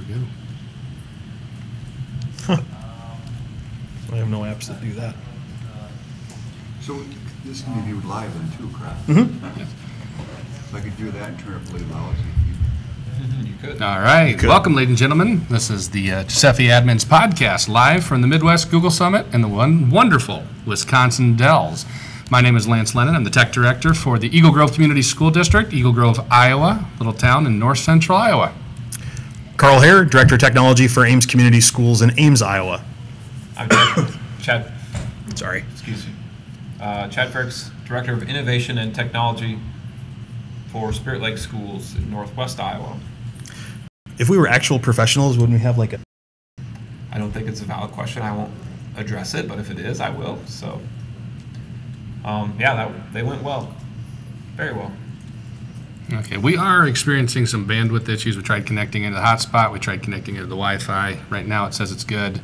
go. Huh. I have no apps that do that. So this can be viewed live then too, correct? Mm-hmm. Yes. So I could do that and turn up really loud. You could. All right. Welcome, ladies and gentlemen. This is the GSFE Admins podcast, live from the Midwest Google Summit in the wonderful Wisconsin Dells. My name is Lance Lennon. I'm the tech director for the Eagle Grove Community School District, Eagle Grove, Iowa, little town in north central Iowa. Carl Hare, Director of Technology for Ames Community Schools in Ames, Iowa. I'm Chad. Sorry. Excuse me. Chad Ferks, Director of Innovation and Technology for Spirit Lake Schools in Northwest Iowa. If we were actual professionals, wouldn't we have like a... I don't think it's a valid question. I won't address it, but if it is, I will. So, yeah, they went well. Very well. Okay, we are experiencing some bandwidth issues. We tried connecting into the hotspot. We tried connecting into the Wi-Fi. Right now it says it's good,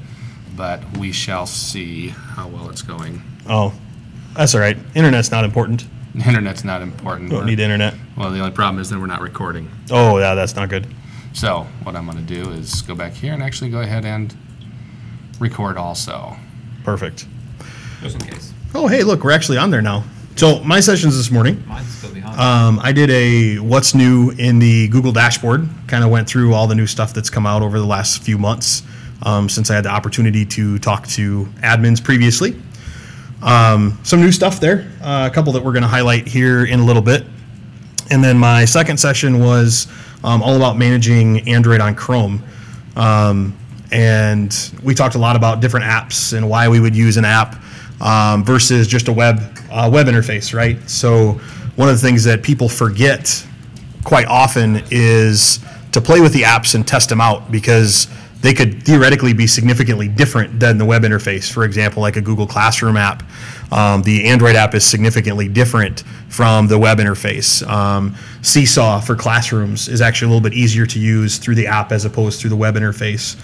but we shall see how well it's going. Oh, that's all right. Internet's not important. The internet's not important. Don't need internet. Well, the only problem is then we're not recording. Oh, yeah, that's not good. So what I'm going to do is go back here and actually go ahead and record also. Perfect. Just in case. Oh, hey, look, we're actually on there now. So my sessions this morning, Mine's still behind. I did a what's new in the Google dashboard, kind of went through all the new stuff that's come out over the last few months since I had the opportunity to talk to admins previously. Some new stuff there, a couple that we're going to highlight here in a little bit. And then my second session was all about managing Android on Chrome. And we talked a lot about different apps and why we would use an app versus just a web interface, right? So one of the things that people forget quite often is to play with the apps and test them out, because they could theoretically be significantly different than the web interface. For example, like a Google Classroom app, the Android app is significantly different from the web interface. Seesaw for classrooms is actually a little bit easier to use through the app as opposed through the web interface.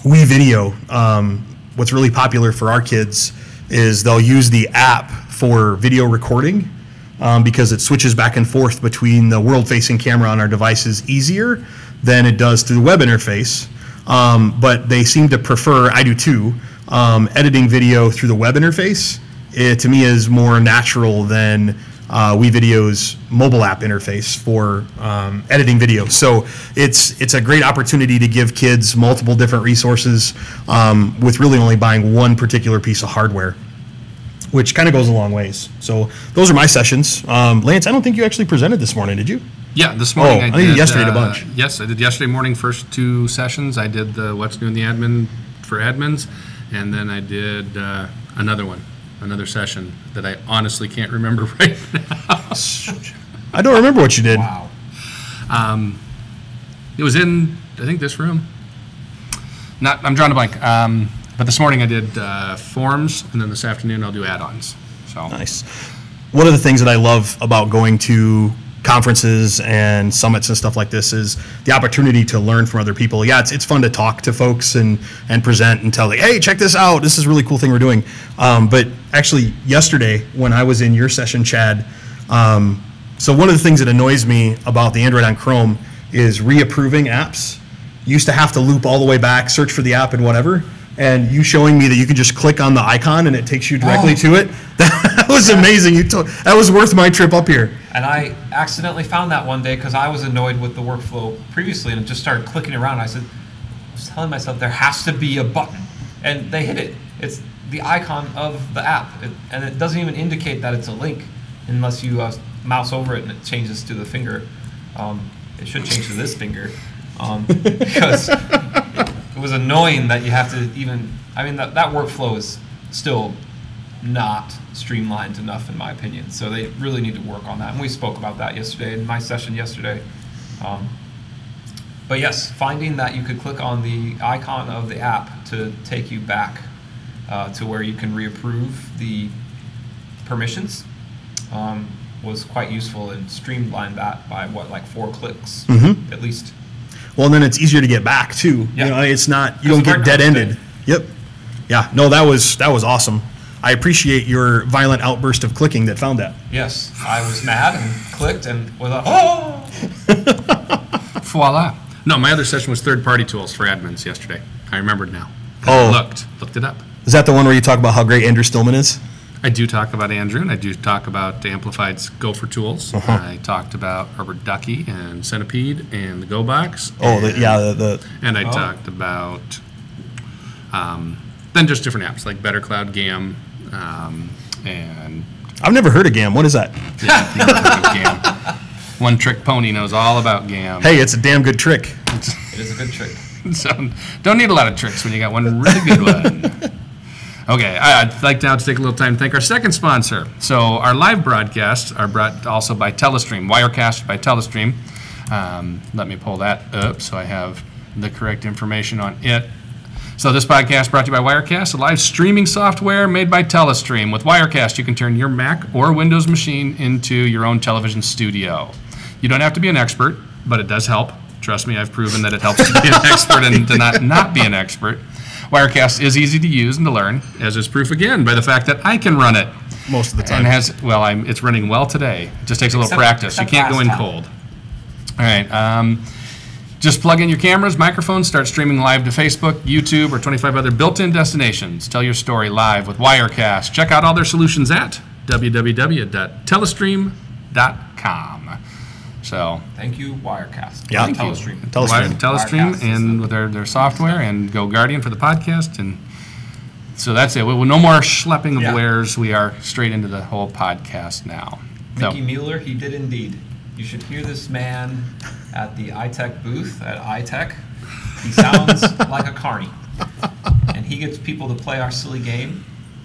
WeVideo, what's really popular for our kids is they'll use the app for video recording because it switches back and forth between the world-facing camera on our devices easier than it does through the web interface. But they seem to prefer, I do too, editing video through the web interface. It, to me, is more natural than WeVideo's mobile app interface for editing video. So it's a great opportunity to give kids multiple different resources with really only buying one particular piece of hardware, which kind of goes a long ways. So those are my sessions. Lance, I don't think you actually presented this morning, did you? Yeah, this morning I think yesterday a bunch. Yes, I did yesterday morning, first two sessions. I did the What's New in the Admin for Admins, and then I did another session that I honestly can't remember right now. I don't remember what you did. Wow. It was in, I think, this room. I'm drawing a blank. But this morning I did forms, and then this afternoon I'll do add-ons. So Nice. One of the things that I love about going to conferences and summits and stuff like this is the opportunity to learn from other people. Yeah, it's fun to talk to folks and present and tell, like, hey, check this out. This is a really cool thing we're doing. But actually, yesterday when I was in your session, Chad, so one of the things that annoys me about the Android on Chrome is reapproving apps. You used to have to loop all the way back, search for the app and whatever. And you showing me that you can just click on the icon and it takes you directly to it. That was amazing. That was worth my trip up here. And I accidentally found that one day because I was annoyed with the workflow previously and just started clicking around. I was telling myself there has to be a button, and they hit it. It's the icon of the app, and it doesn't even indicate that it's a link unless you mouse over it and it changes to the finger. It should change to this finger because it was annoying that you have to even. I mean, that workflow is still not streamlined enough in my opinion, so they really need to work on that, and we spoke about that yesterday in my session yesterday. But yes, finding that you could click on the icon of the app to take you back to where you can reapprove the permissions was quite useful, and streamlined that by like 4 clicks at least. Well, and then it's easier to get back too. Yeah. You know, it's not, you don't get dead-ended. Yep. Yeah. No, that was awesome. I appreciate your violent outburst of clicking that found that. Yes, I was mad and clicked and was like, oh! voila. No, my other session was third-party tools for admins yesterday. I remembered now. Oh. I looked it up. Is that the one where you talk about how great Andrew Stillman is? I do talk about Andrew, and I do talk about Amplified's Gopher tools. I talked about Herbert Ducky and Centipede and the Go Box. Oh, And I talked about then just different apps like Better Cloud, GAM, and I've never heard of GAM. What is that? yeah, you've heard of GAM. One Trick Pony knows all about GAM. Hey, it's a damn good trick. It is a good trick. So don't need a lot of tricks when you got one really good one. Okay, I'd like now to take a little time to thank our second sponsor. So our live broadcasts are brought also by Telestream, Wirecast by Telestream. Let me pull that up so I have the correct information on it. So this podcast brought to you by Wirecast, a live streaming software made by Telestream. With Wirecast, you can turn your Mac or Windows machine into your own television studio. You don't have to be an expert, but it does help. Trust me, I've proven that it helps to be an expert and to not be an expert. Wirecast is easy to use and to learn, as is proof again by the fact that I can run it. Most of the time. And it's running well today. It just takes a little practice. You can't go in cold. All right. Just plug in your cameras, microphones, start streaming live to Facebook, YouTube, or 25 other built-in destinations. Tell your story live with Wirecast. Check out all their solutions at www.telestream.com. So Thank you, Wirecast. Yeah. Thank you. Telestream. Telestream Wirecast and with their software, and Go Guardian for the podcast. And so that's it. No more schlepping of wares. We are straight into the whole podcast now. Mickey Mueller, he did indeed. You should hear this man at the iTech booth at iTech. He sounds like a carny. And he gets people to play our silly game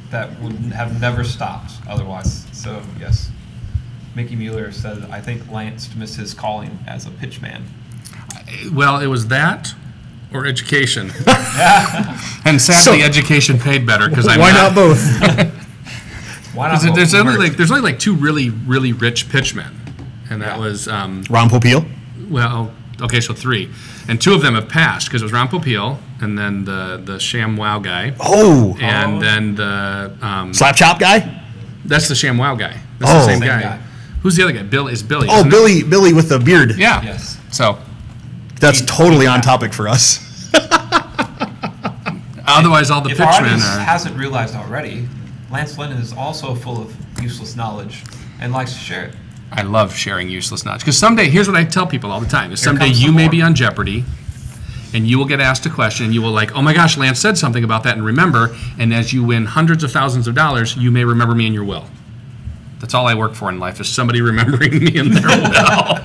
that would have never stopped otherwise. So, yes. Mickey Mueller said, I think Lance missed his calling as a pitchman. Well, it was that or education. And sadly, education paid better because I'm Why not both? Why not both? There's only like two really, really rich pitchmen. And that was... Ron Popeil? Well, okay, so three. And two of them have passed because it was Ron Popeil and then the ShamWow guy. Oh! And then the... Slap Chop guy? That's the ShamWow guy. That's the same guy. Who's the other guy? Billy is Billy. Oh, Billy with the beard. Yeah. Yes. So that's totally on topic for us. Otherwise, all the pitchmen pitchmen are... are... hasn't realized already, Lance Lennon is also full of useless knowledge and likes to share it. I love sharing useless knowledge because someday, here's what I tell people all the time: is someday comes you some may more. be on Jeopardy, and you will get asked a question, and you will like, oh my gosh, Lance said something about that, and remember. And as you win hundreds of thousands of dollars, you may remember me in your will. That's all I work for in life, is somebody remembering me in their will.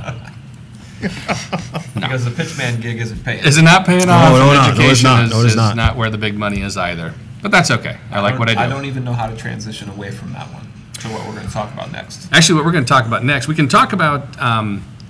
Because the pitchman gig isn't paying. Is it not paying off? No, And no, it's not. education No, it is is not. not where the big money is either. But that's okay. I like what I do. I don't even know how to transition away from that one to what we're going to talk about next. Actually, what we're going to talk about next, we can talk about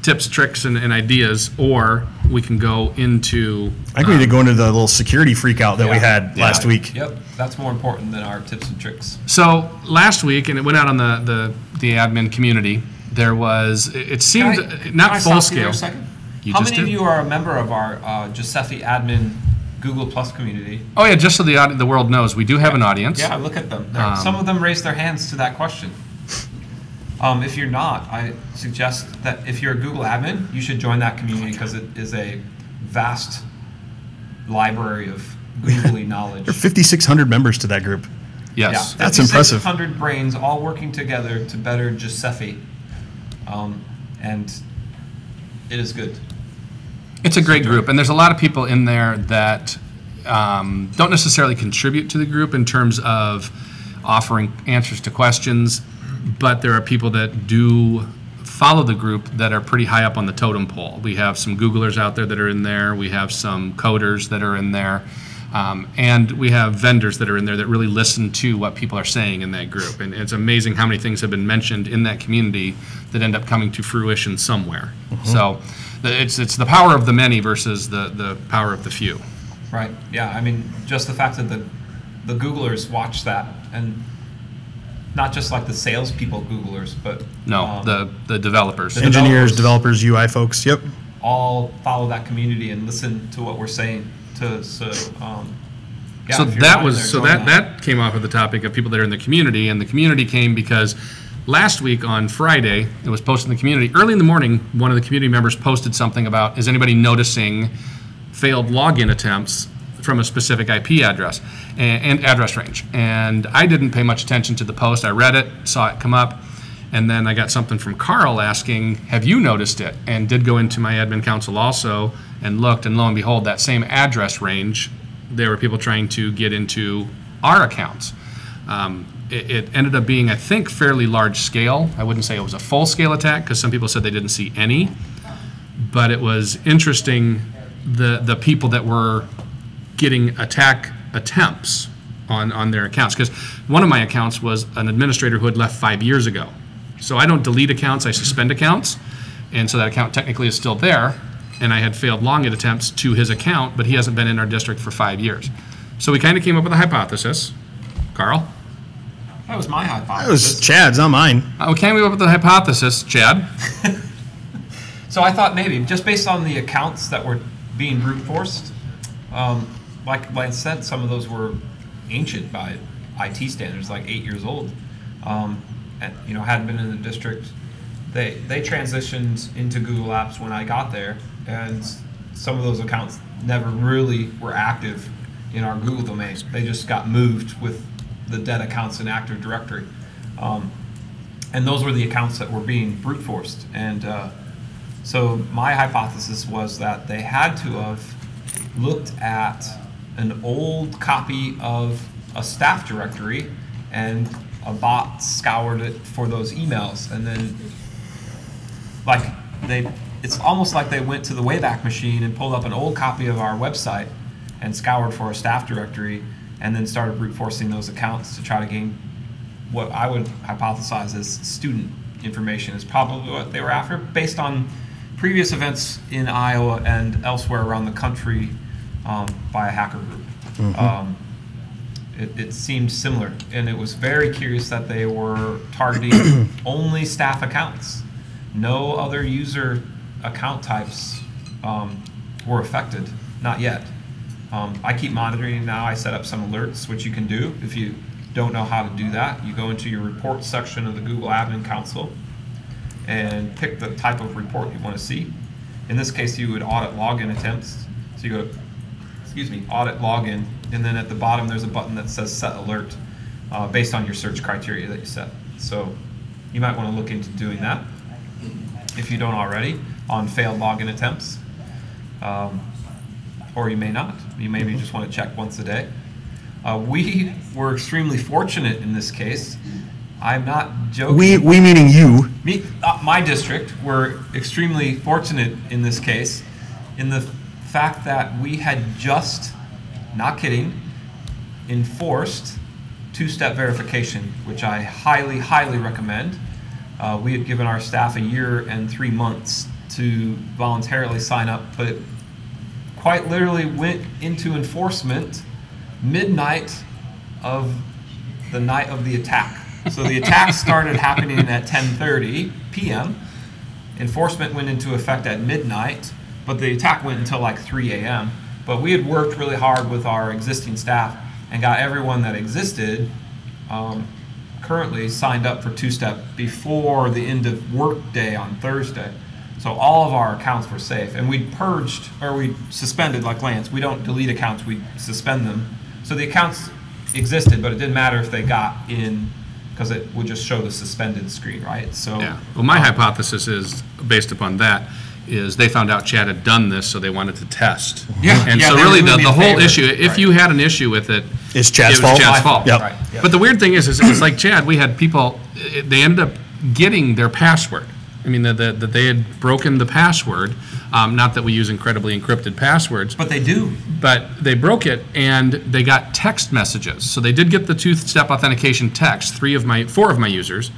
tips, tricks, and ideas, or we can go into... I think we need to go into the little security freak out that we had last week. Yep, that's more important than our tips and tricks. So last week, and it went out on the admin community, there was, it seemed, not Can I full stop you there scale. a second? You How just many of did. you are a member of our GSFE Admin Google Plus community? Oh yeah, just so the world knows, we do have an audience. Yeah, look at them. Some of them raised their hands to that question. If you're not, I suggest that if you're a Google admin, you should join that community because it is a vast library of Googly knowledge. There are 5,600 members to that group. Yes. Yeah, That's impressive. 5,600 brains all working together to better GSFE. And it is good. It's a great group, and there's a lot of people in there that don't necessarily contribute to the group in terms of offering answers to questions, but there are people that do follow the group that are pretty high up on the totem pole. We have some Googlers out there that are in there. We have some coders that are in there. And we have vendors that are in there that really listen to what people are saying in that group. And it's amazing how many things have been mentioned in that community that end up coming to fruition somewhere. So it's the power of the many versus the power of the few. Right. Yeah. I mean, just the fact that the Googlers watch that, and not just like the salespeople Googlers, but No, the developers. the Engineers, developers, UI folks. Yep. all follow that community and listen to what we're saying. So that came off of the topic of people that are in the community, and the community came because last week on Friday, it was posted in the community. Early in the morning, one of the community members posted something about, is anybody noticing failed login attempts from a specific IP address and address range? And I didn't pay much attention to the post. I read it, saw it come up, and then I got something from Carl asking, have you noticed it? And did go into my admin console also and looked, and lo and behold, that same address range, there were people trying to get into our accounts. It ended up being, I think, fairly large scale. I wouldn't say it was a full scale attack because some people said they didn't see any, but it was interesting the people that were getting attack attempts on their accounts, because one of my accounts was an administrator who had left 5 years ago. So I don't delete accounts, I suspend accounts, and so that account technically is still there, and I had failed login attempts to his account, but he hasn't been in our district for 5 years. So we kind of came up with a hypothesis. Carl? That was my hypothesis. That was Chad's, not mine. We came up with the hypothesis, Chad. So I thought maybe, just based on the accounts that were being brute forced, like Lance said, some of those were ancient by IT standards, like 8 years old, and hadn't been in the district. They transitioned into Google Apps when I got there, and some of those accounts never really were active in our Google domain. They just got moved with the dead accounts in Active Directory, and those were the accounts that were being brute forced. And so my hypothesis was that they had to have looked at an old copy of a staff directory, and a bot scoured it for those emails, and then it's almost like they went to the Wayback Machine and pulled up an old copy of our website and scoured for a staff directory, and then started brute forcing those accounts to try to gain what I would hypothesize as student information is probably what they were after, based on previous events in Iowa and elsewhere around the country by a hacker group. Mm-hmm. It seemed similar, and it was very curious that they were targeting only staff accounts. No other user account types were affected, not yet. I keep monitoring now. I set up some alerts, which you can do. If you don't know how to do that, you go into your report section of the Google Admin Console and pick the type of report you want to see. In this case, you would audit login attempts. So you go to, audit login, and then at the bottom there's a button that says set alert based on your search criteria that you set. So you might want to look into doing that if you don't already on failed login attempts. Or you may not. You maybe just want to check once a day. We were extremely fortunate in this case. I'm not joking. We meaning you. My district were extremely fortunate in this case, in the fact that we had just, not kidding, enforced two-step verification, which I highly, highly recommend. We had given our staff 1 year and 3 months to voluntarily sign up, but it quite literally went into enforcement midnight of the night of the attack. So the attack started happening at 10:30 p.m. Enforcement went into effect at midnight, but the attack went until like 3 a.m. But we had worked really hard with our existing staff and got everyone that existed currently signed up for two-step before the end of work day on Thursday. So all of our accounts were safe, and we purged, or we suspended, like Lance. We don't delete accounts, we suspend them. So the accounts existed, but it didn't matter if they got in, because it would just show the suspended screen, right? So yeah. Well, my hypothesis is, based upon that, is they found out Chad had done this, so they wanted to test. Yeah. And yeah, so really the whole issue, if you had an issue with it, it's Chad's it was fault. Chad's fault. Yep. Right. Yep. But the weird thing is it's like Chad, we had people, they ended up getting their password. I mean, that they had broken the password. Not that we use incredibly encrypted passwords. But they do. But they broke it, and they got text messages. So they did get the two-step authentication text, 4 of my users,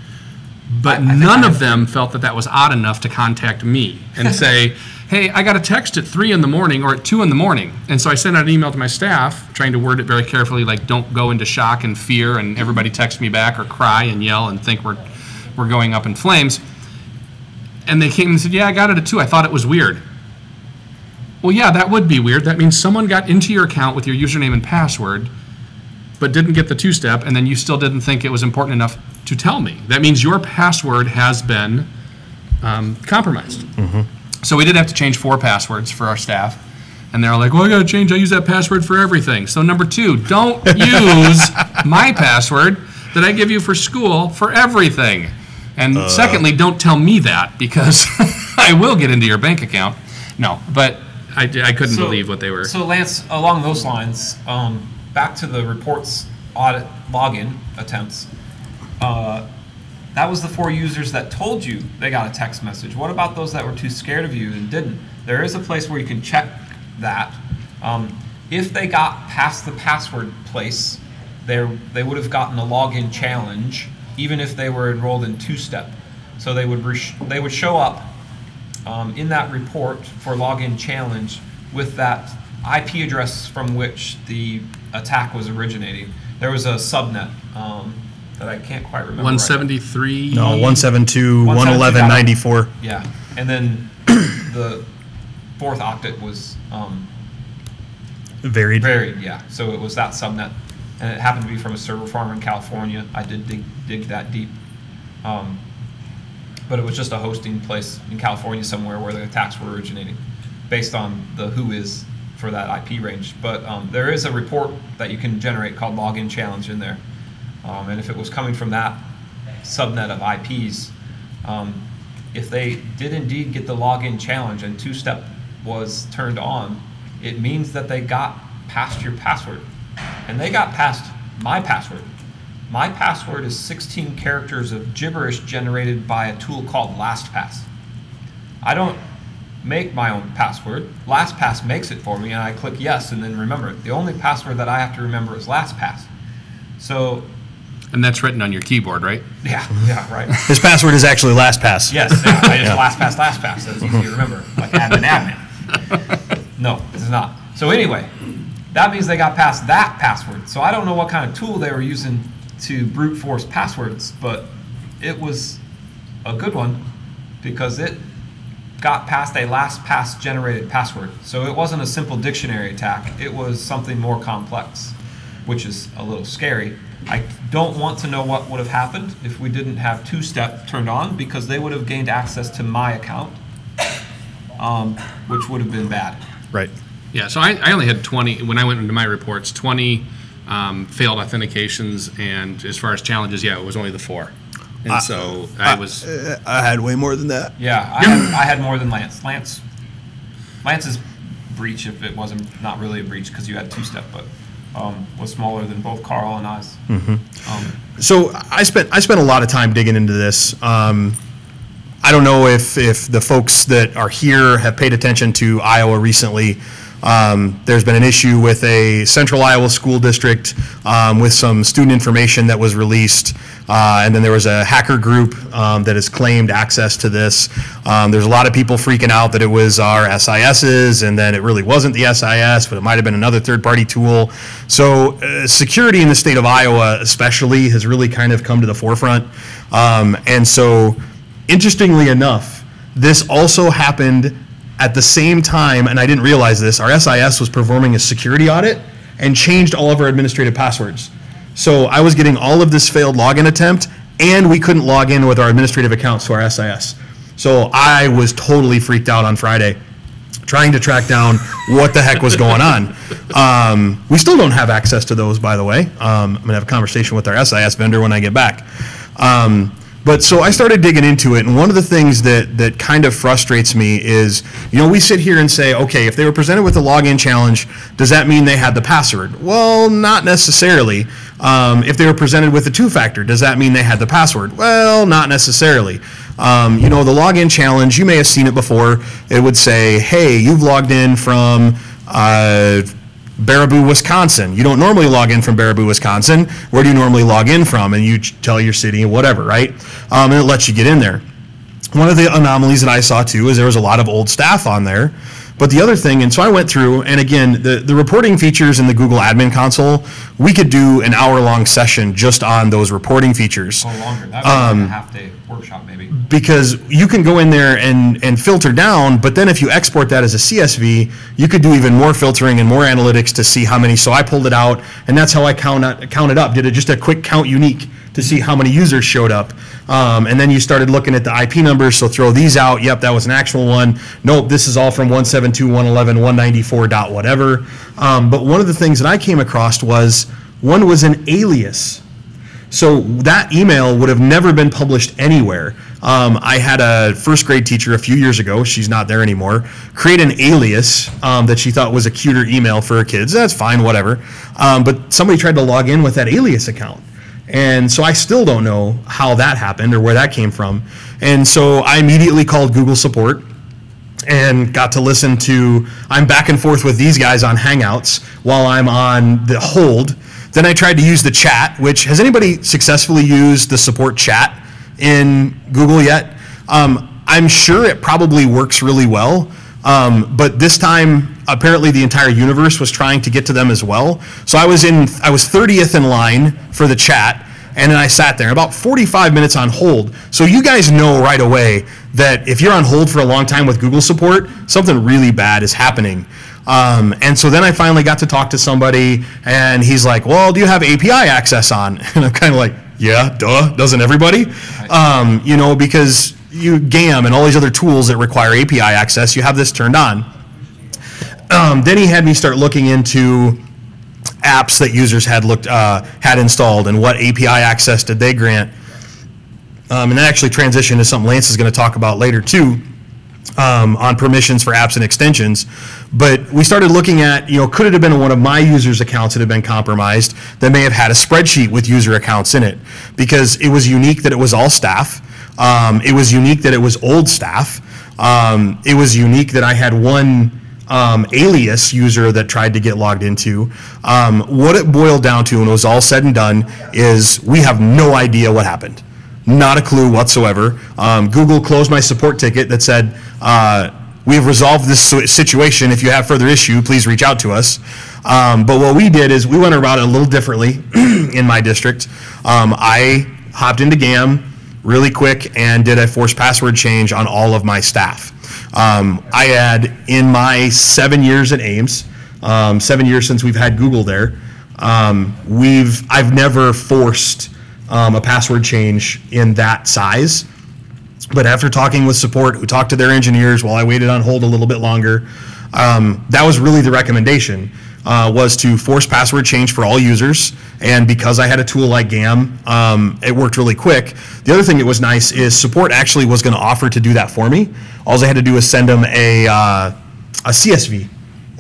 but none of them felt that that was odd enough to contact me and say, hey, I got a text at 3 in the morning or at 2 in the morning. And so I sent out an email to my staff, trying to word it very carefully, like don't go into shock and fear and everybody text me back or cry and yell and think we're going up in flames. And they came and said, yeah, I got it at 2. I thought it was weird. Well, yeah, that would be weird. That means someone got into your account with your username and password but didn't get the two-step, and then you still didn't think it was important enough to tell me. That means your password has been compromised. So we did have to change 4 passwords for our staff. And they're all like, well, I got to change. I use that password for everything. So number 2, don't use my password that I give you for school for everything. And secondly, don't tell me that, because I will get into your bank account. No, but I couldn't believe what they were. So Lance, along those lines, back to the reports audit login attempts, that was the 4 users that told you they got a text message. What about those that were too scared of you and didn't? There is a place where you can check that. If they got past the password place, they would have gotten a login challenge, even if they were enrolled in two-step. So they would show up in that report for login challenge with that IP address from which the attack was originating. There was a subnet that I can't quite remember. 173. Right. No, 172, 111.94. Yeah, and then the 4th octet was Varied. yeah. So it was that subnet, and it happened to be from a server farm in California. I did dig that deep, but it was just a hosting place in California somewhere where the attacks were originating, based on the who is for that IP range. But there is a report that you can generate called login challenge in there, and if it was coming from that subnet of IPs, if they did indeed get the login challenge and two-step was turned on, it means that they got past your password. And they got past my password. My password is 16 characters of gibberish generated by a tool called LastPass. I don't make my own password. LastPass makes it for me, and I click yes and then remember it. The only password that I have to remember is LastPass. So... And that's written on your keyboard, right? Yeah, right. His password is actually LastPass. Yes, yeah, I just LastPass. That's easy to remember, like admin. No, it's not. So anyway, that means they got past that password. So I don't know what kind of tool they were using to brute force passwords, but it was a good one because it got past a LastPass generated password. So it wasn't a simple dictionary attack. It was something more complex, which is a little scary. I don't want to know what would have happened if we didn't have two-step turned on, because they would have gained access to my account, which would have been bad. Right. Yeah, so I only had 20, when I went into my reports, 20 failed authentications, and as far as challenges, yeah, it was only the 4. And so I had way more than that. Yeah, I had more than Lance. Lance's breach, if it wasn't not really a breach because you had two-step, but was smaller than both Carl and I's. So I spent a lot of time digging into this. I don't know if the folks that are here have paid attention to Iowa recently. There's been an issue with a central Iowa school district with some student information that was released, and then there was a hacker group that has claimed access to this. There's a lot of people freaking out that it was our SISs, and then it really wasn't the SIS, but it might have been another third-party tool. So security in the state of Iowa especially has really kind of come to the forefront. And so interestingly enough, this also happened at the same time, and I didn't realize this, our SIS was performing a security audit and changed all of our administrative passwords. So I was getting all of this failed login attempt, and we couldn't log in with our administrative accounts to our SIS. So I was totally freaked out on Friday, trying to track down what the heck was going on. We still don't have access to those, by the way. I'm gonna have a conversation with our SIS vendor when I get back. But so I started digging into it, and one of the things that kind of frustrates me is, we sit here and say, okay, if they were presented with a login challenge, does that mean they had the password? Well, not necessarily. If they were presented with a two-factor, does that mean they had the password? Well, not necessarily. The login challenge, you may have seen it before. It would say, hey, you've logged in from Baraboo, Wisconsin. You don't normally log in from Baraboo, Wisconsin. Where do you normally log in from? And you tell your city and whatever, right? And it lets you get in there. One of the anomalies that I saw too is there was a lot of old staff on there, But the other thing, and so I went through, and again, the reporting features in the Google Admin Console, we could do an hour-long session just on those reporting features. Oh, longer. That would be like a half-day workshop, maybe. Because you can go in there and filter down, but then if you export that as a CSV, you could do even more filtering and more analytics to see how many. So I pulled it out, and that's how I counted up. Did just a quick count unique to see how many users showed up. And then you started looking at the IP numbers, so throw these out. Yep, that was an actual one. Nope, this is all from 172.111.194 dot whatever. But one of the things that I came across was one was an alias. So that email would have never been published anywhere. I had a first grade teacher a few years ago, she's not there anymore, create an alias that she thought was a cuter email for her kids. That's fine, whatever. But somebody tried to log in with that alias account. And so I still don't know how that happened or where that came from. And so I immediately called Google support and got to listen to, I'm back and forth with these guys on Hangouts while I'm on the hold. Then I tried to use the chat, which, has anybody successfully used the support chat in Google yet? I'm sure it probably works really well, but this time apparently the entire universe was trying to get to them as well. So I was 30th in line for the chat, and then I sat there about 45 minutes on hold. So you guys know right away that if you're on hold for a long time with Google support, something really bad is happening. And so then I finally got to talk to somebody, and he's like, well, do you have API access on? And I'm kind of like, yeah, duh, doesn't everybody? You know, because GAM and all these other tools that require API access, you have this turned on. Then he had me start looking into apps that users had installed and what API access did they grant. And that actually transitioned to something Lance is going to talk about later too, on permissions for apps and extensions. But we started looking at, you know, could it have been one of my users' accounts that had been compromised that may have had a spreadsheet with user accounts in it, because it was unique that it was all staff. It was unique that it was old staff. It was unique that I had one alias user that tried to get logged into. What it boiled down to, when it was all said and done, is we have no idea what happened. Not a clue whatsoever. Google closed my support ticket that said, we have resolved this situation. If you have further issue, please reach out to us. But what we did is we went about it a little differently in my district. I hopped into GAM really quick and did a forced password change on all of my staff. I had, in my 7 years at Ames, 7 years since we've had Google there, I've never forced a password change in that size. But after talking with support, we talked to their engineers while I waited on hold a little bit longer. That was really the recommendation, was to force password change for all users. And because I had a tool like GAM, it worked really quick. The other thing that was nice is support actually was going to offer to do that for me. All I had to do was send them a CSV,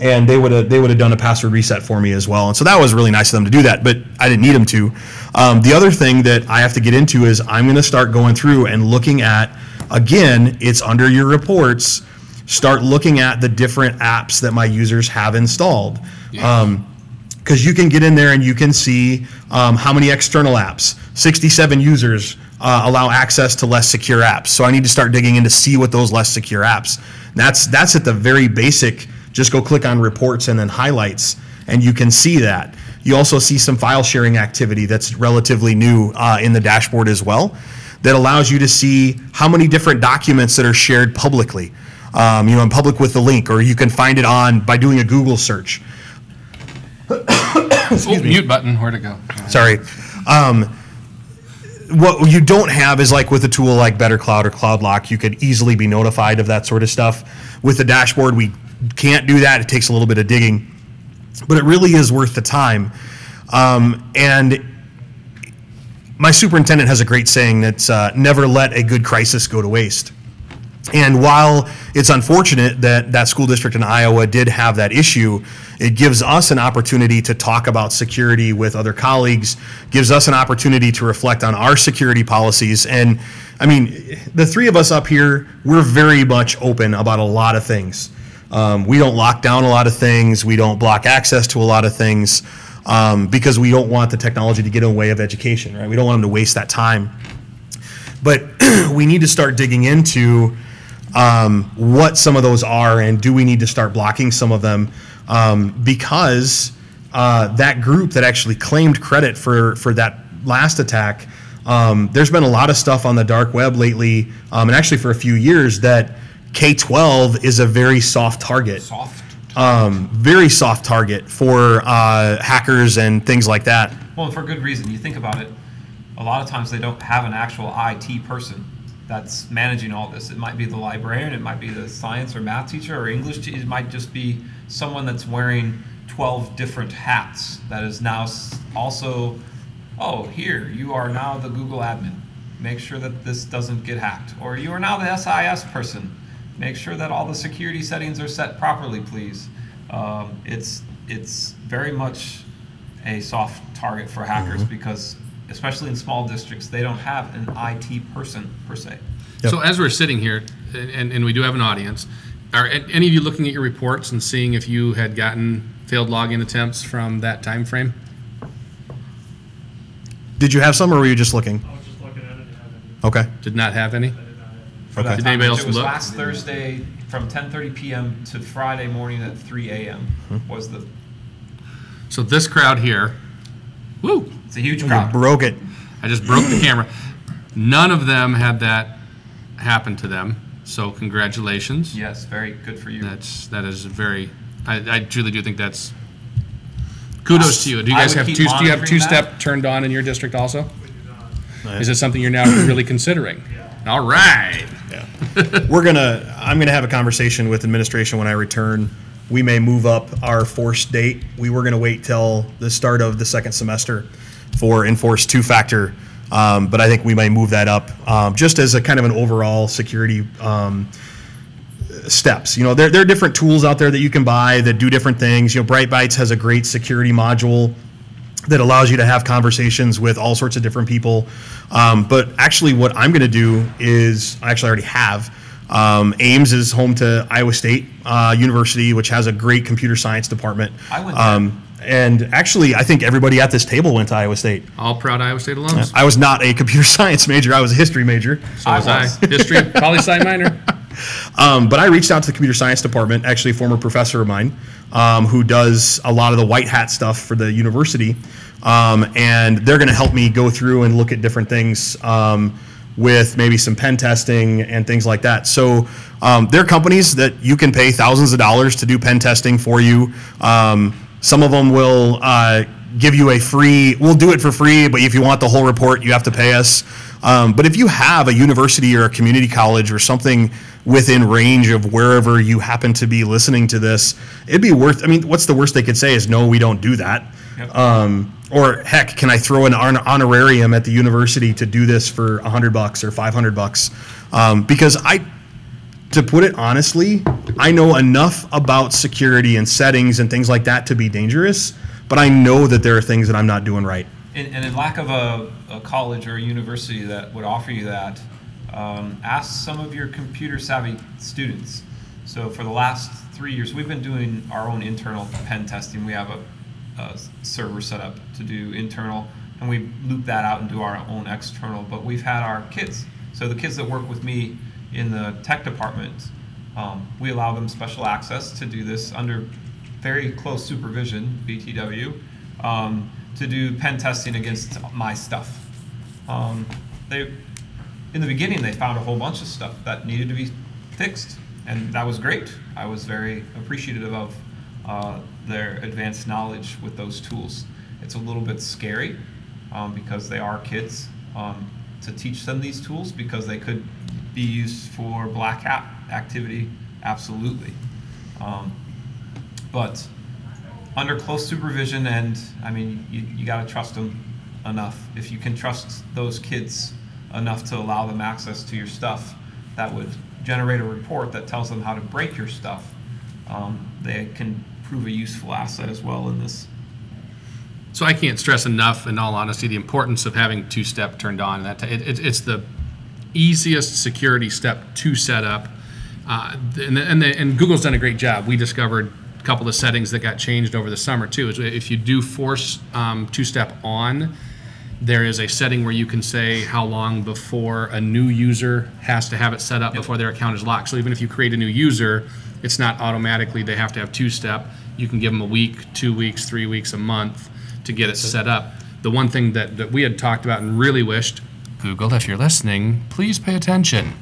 and they would have done a password reset for me as well. And so that was really nice of them to do that, but I didn't need them to. The other thing that I have to get into is I'm going to start going through and looking at, again, it's under your reports, start looking at the different apps that my users have installed. Yeah. Because you can get in there and you can see how many external apps. 67 users allow access to less secure apps. So I need to start digging in to see what those less secure apps. That's at the very basic. Just go click on reports and then highlights, and you can see that. You also see some file sharing activity that's relatively new in the dashboard as well, that allows you to see how many different documents that are shared publicly. You know, in public with the link, or you can find it by doing a Google search. Excuse me. Mute button, where'd it go? Sorry. What you don't have is, like with a tool like Better Cloud or CloudLock, you could easily be notified of that sort of stuff. With the dashboard, we can't do that. It takes a little bit of digging, but it really is worth the time. And my superintendent has a great saying that's never let a good crisis go to waste. And while it's unfortunate that that school district in Iowa did have that issue, it gives us an opportunity to talk about security with other colleagues, gives us an opportunity to reflect on our security policies. And I mean, the three of us up here, we're very much open about a lot of things. We don't lock down a lot of things. We don't block access to a lot of things because we don't want the technology to get in the way of education, right? We don't want them to waste that time. But we need to start digging into what some of those are, and do we need to start blocking some of them, because that group that actually claimed credit for that last attack, there's been a lot of stuff on the dark web lately, and actually for a few years, that K-12 is a very soft target. Very soft target for hackers and things like that. Well, and for good reason. You think about it, a lot of times they don't have an actual IT person that's managing all this. It might be the librarian, it might be the science or math teacher or English teacher, it might just be someone that's wearing 12 different hats that is now also, oh, here, you are now the Google admin. Make sure that this doesn't get hacked. Or you are now the SIS person. Make sure that all the security settings are set properly, please. It's very much a soft target for hackers because, especially in small districts, they don't have an IT person per se. Yep. So as we're sitting here, and we do have an audience, are any of you looking at your reports and seeing if you had gotten failed login attempts from that time frame? Did you have some, or were you just looking? I was just looking at it. Okay. Did not have any? I did not have For that Did time, anybody else it was look? last Thursday from 10:30 p.m. to Friday morning at 3 a.m. was the. So this crowd here, woo! It's a huge You crowd. broke it. I just broke the camera. None of them had that happen to them. So congratulations. Yes, very good for you. That is very. I truly do think that's kudos to you. Do you I guys would have keep do you have monitoring two-step turned on in your district also? We do not. Is it something you're now really considering? Yeah. All right. Yeah. I'm gonna have a conversation with administration when I return. We may move up our forced date. We were gonna wait till the start of the second semester for enforced two-factor, but I think we may move that up just as a kind of an overall security steps. You know, there are different tools out there that you can buy that do different things. You know, Bright Bytes has a great security module that allows you to have conversations with all sorts of different people. But actually what I'm going to do is, I actually already have, Ames is home to Iowa State University, which has a great computer science department. I went there. And actually, I think everybody at this table went to Iowa State. All proud Iowa State alums. I was not a computer science major. I was a history major. So was I. History, poli-sci minor. But I reached out to the computer science department, actually a former professor of mine, who does a lot of the white hat stuff for the university. And they're going to help me go through and look at different things with maybe some pen testing and things like that. So there are companies that you can pay thousands of dollars to do pen testing for you. Some of them will give you we'll do it for free, but if you want the whole report, you have to pay us. But if you have a university or a community college or something within range of wherever you happen to be listening to this, it'd be worth, I mean, what's the worst they could say is, no, we don't do that. Yep. Or heck, can I throw an honorarium at the university to do this for $100 or $500? Because to put it honestly, I know enough about security and settings and things like that to be dangerous, but I know that there are things that I'm not doing right. And in lack of a college or a university that would offer you that, ask some of your computer savvy students. So for the last 3 years, we've been doing our own internal pen testing. We have a server set up to do internal, and we loop that out and do our own external. But we've had our kids, so the kids that work with me in the tech department, we allow them special access to do this under very close supervision, BTW, to do pen testing against my stuff. In the beginning, they found a whole bunch of stuff that needed to be fixed, and that was great. I was very appreciative of their advanced knowledge with those tools. It's a little bit scary because they are kids, to teach them these tools, because they could be used for black hat activity, absolutely. But under close supervision, and I mean, you got to trust them enough. If you can trust those kids enough to allow them access to your stuff, that would generate a report that tells them how to break your stuff. They can prove a useful asset as well in this. So I can't stress enough, in all honesty, the importance of having two-step turned on. It's the easiest security step to set up, and Google's done a great job. We discovered a couple of settings that got changed over the summer too. If you do force two-step on, there is a setting where you can say how long before a new user has to have it set up before their account is locked. So even if you create a new user, it's not automatically they have to have two-step. You can give them a week, 2 weeks, 3 weeks, a month to get it set up. The one thing that we had talked about and really wished, Google, if you're listening, please pay attention.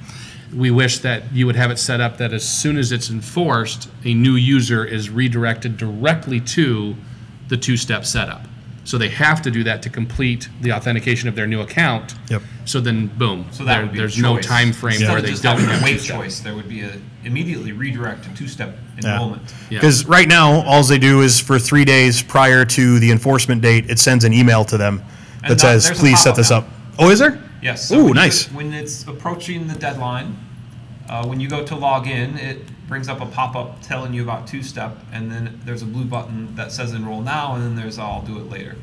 We wish that you would have it set up that as soon as it's enforced, a new user is redirected directly to the two-step setup. So they have to do that to complete the authentication of their new account. Yep. So then, boom, So that would be there's a no choice. time frame Instead where of they just don't having have a wait two-step. choice, there would be a immediately redirect to two-step enrollment. Yeah. Because right now, all they do is for 3 days prior to the enforcement date, it sends an email to them And that says, there's a please set pop-up this now. up. Oh, is there? Yes. Ooh, when nice. when it's approaching the deadline, when you go to log in, it brings up a pop-up telling you about two-step, and then there's a blue button that says enroll now, and then there's I'll do it later.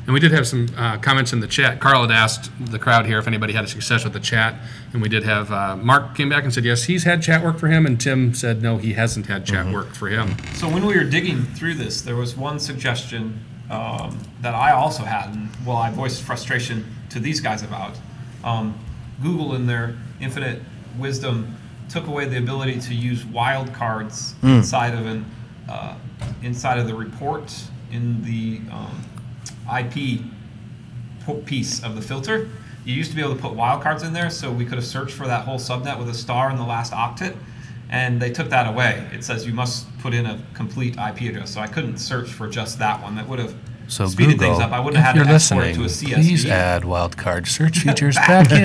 And we did have some comments in the chat. Carl had asked the crowd here if anybody had a success with the chat, and we did have Mark came back and said yes, he's had chat work for him, and Tim said no, he hasn't had chat work for him. So when we were digging through this, there was one suggestion that I also had, and well, I voiced frustration to these guys about. Google, in their infinite wisdom, took away the ability to use wildcards inside of the report in the IP piece of the filter. You used to be able to put wildcards in there, so we could have searched for that whole subnet with a star in the last octet, and they took that away. It says you must put in a complete IP address, so I couldn't search for just that one. That would have So speeded Google, things up. I wouldn't have if had you're to export it listening, to a CSV. please add wildcard search features back in.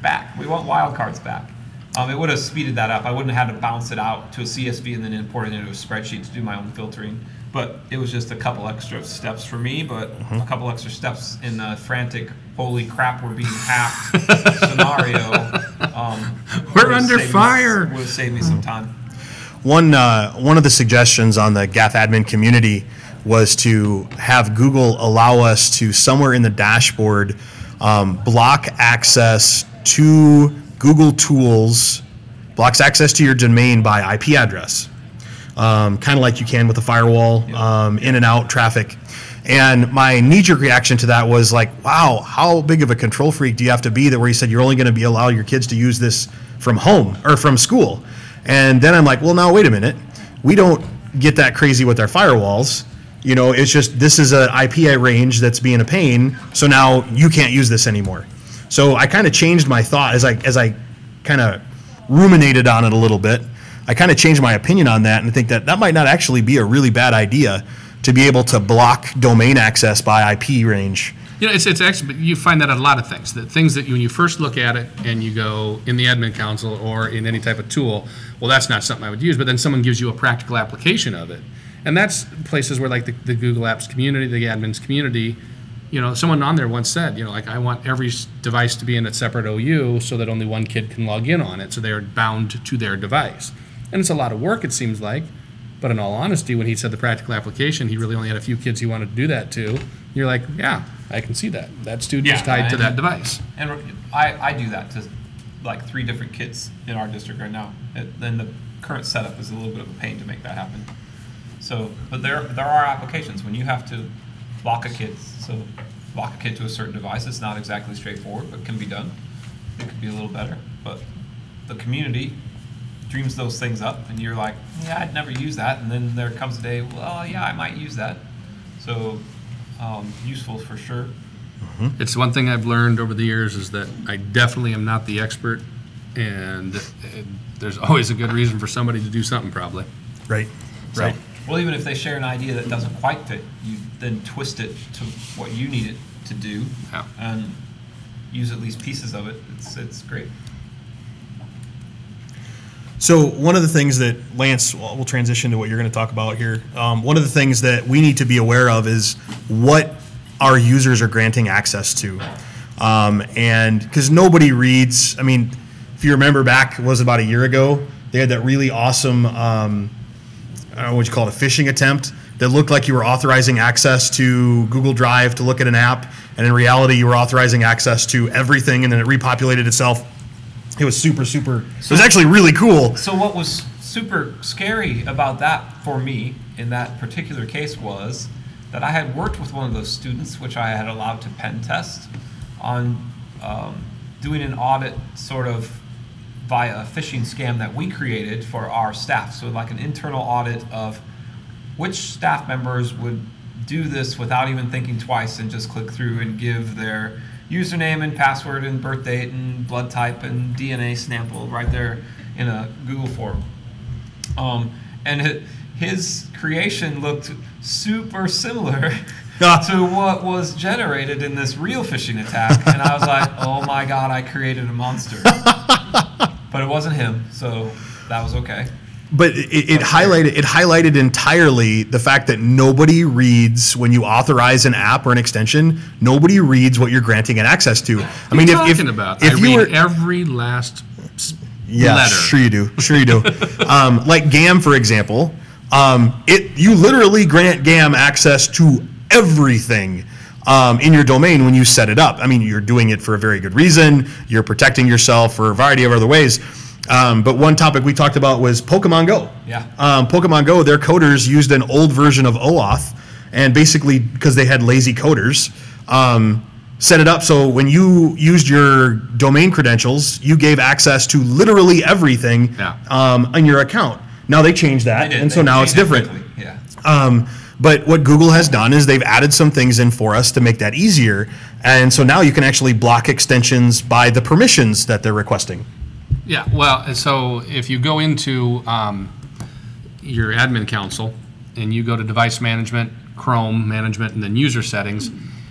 Back. We want wildcards back. It would have speeded that up. I wouldn't have had to bounce it out to a CSV and then import it into a spreadsheet to do my own filtering. But it was just a couple extra steps for me, but a couple extra steps in the frantic, holy crap, we're being hacked scenario. We're under fire. Would have saved me some time. One of the suggestions on the GAF admin community was to have Google allow us to, somewhere in the dashboard, block access to Google Tools, blocks access to your domain by IP address. Kind of like you can with a firewall, in and out traffic. And my knee-jerk reaction to that was like, wow, how big of a control freak do you have to be that where you said you're only going to be allow your kids to use this from home or from school? And then I'm like, well, now wait a minute. We don't get that crazy with our firewalls. You know, it's just this is an IP range that's being a pain, so now you can't use this anymore. So I kind of changed my thought as I kind of ruminated on it a little bit. I kind of changed my opinion on that and think that that might not actually be a really bad idea to be able to block domain access by IP range. You know, it's actually, you find that on a lot of things. That things that when you first look at it and you go in the admin console or in any type of tool, well, that's not something I would use, but then someone gives you a practical application of it. And that's places where like the Google Apps community, the admins community, you know, someone on there once said, you know, like I want every device to be in a separate OU so that only one kid can log in on it, so they are bound to their device. And it's a lot of work, it seems like, but in all honesty, when he said the practical application, he really only had a few kids he wanted to do that to. You're like, yeah, I can see that. That student is tied to that device. And I do that to like 3 different kids in our district right now. And the current setup is a little bit of a pain to make that happen. So, but there are applications when you have to lock a kid. So lock a kid to a certain device. It's not exactly straightforward, but can be done. It could be a little better. But the community dreams those things up, and you're like, yeah, I'd never use that. And then there comes a day, well, yeah, I might use that. So useful for sure. It's one thing I've learned over the years is that I definitely am not the expert, and there's always a good reason for somebody to do something probably. Right. So, Right. Well, even if they share an idea that doesn't quite fit, you then twist it to what you need it to do, Yeah. and use at least pieces of it. It's great. So one of the things that, Lance, we'll transition to what you're going to talk about here. One of the things that we need to be aware of is what our users are granting access to. And because nobody reads, I mean, if you remember back, it was about a year ago, they had that really awesome, I don't know what you call it, a phishing attempt that looked like you were authorizing access to Google Drive to look at an app, and in reality you were authorizing access to everything, and then it repopulated itself. It was super, it was actually really cool. So what was super scary about that for me in that particular case was that I had worked with one of those students, which I had allowed to pen test, on doing an audit sort of via a phishing scam that we created for our staff. So like an internal audit of which staff members would do this without even thinking twice and just click through and give their username and password and birth date and blood type and DNA sample right there in a Google form. And his creation looked super similar to what was generated in this real phishing attack. And I was like, oh my God, I created a monster. But it wasn't him, so that was okay. But it highlighted entirely the fact that nobody reads when you authorize an app or an extension. Nobody reads what you're granting an access to. I mean, I read every last letter. Sure you do. Like GAM, for example, you literally grant GAM access to everything in your domain when you set it up. I mean, you're doing it for a very good reason. You're protecting yourself for a variety of other ways. But one topic we talked about was Pokemon Go. Yeah. Pokemon Go, their coders used an old version of OAuth, and basically because they had lazy coders, set it up so when you used your domain credentials, you gave access to literally everything on your account. Now they changed that, and so now it's different. Yeah. But what Google has done is they've added some things in for us to make that easier, and so now you can actually block extensions by the permissions that they're requesting. Yeah, well, so if you go into your admin console and you go to device management, Chrome management, and then user settings,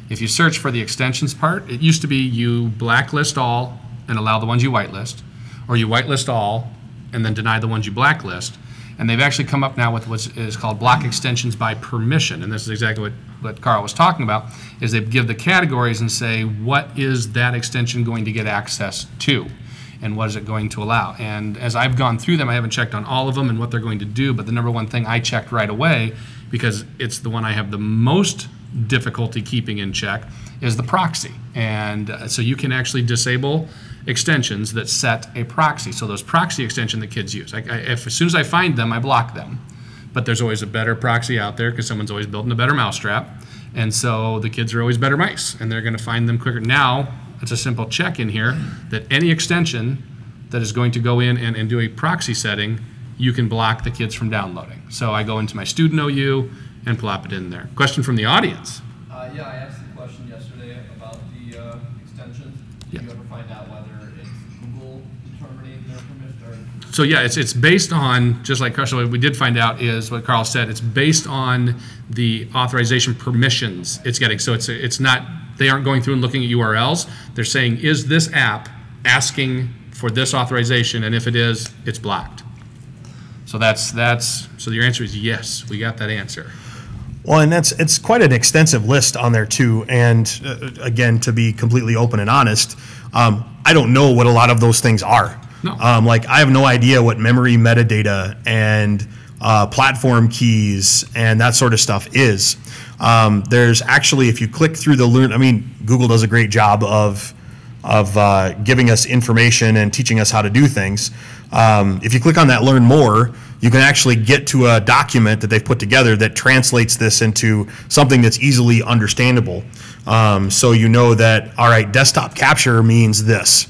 if you search for the extensions part, it used to be you blacklist all and allow the ones you whitelist, or you whitelist all and then deny the ones you blacklist. And they've actually come up now with what is called block extensions by permission, and this is exactly what Carl was talking about, is they give the categories and say, what is that extension going to get access to? And what is it going to allow? And as I've gone through them, I haven't checked on all of them and what they're going to do, but the number one thing I checked right away, because it's the one I have the most difficulty keeping in check, is the proxy. And so you can actually disable extensions that set a proxy. So those proxy extension that kids use, as soon as I find them, I block them. But there's always a better proxy out there because someone's always building a better mousetrap. And so the kids are always better mice, and they're going to find them quicker. Now, it's a simple check in here that any extension that is going to go in and do a proxy setting, you can block the kids from downloading. So I go into my student OU and plop it in there. Question from the audience. Yeah, I asked the question yesterday about the extensions. Did you ever find out whether it's Google determining their permission? So yeah, it's based on, just like Carl, so what we did find out is what Carl said, it's based on the authorization permissions it's getting. So it's not, they aren't going through and looking at URLs. They're saying, is this app asking for this authorization? And if it is, it's blocked. So so your answer is yes, we got that answer. Well, and it's quite an extensive list on there too. And again, to be completely open and honest, I don't know what a lot of those things are. No. Like I have no idea what memory metadata and platform keys and that sort of stuff is. There's actually, if you click through Google does a great job of giving us information and teaching us how to do things. If you click on that Learn More, you can actually get to a document that they've put together that translates this into something that's easily understandable. So you know that, all right, desktop capture means this.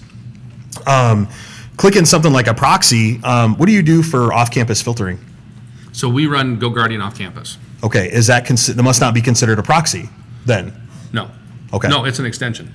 Click in something like a proxy. What do you do for off-campus filtering? So we run GoGuardian off campus. Okay, is that that must not be considered a proxy then? No. Okay. No, it's an extension.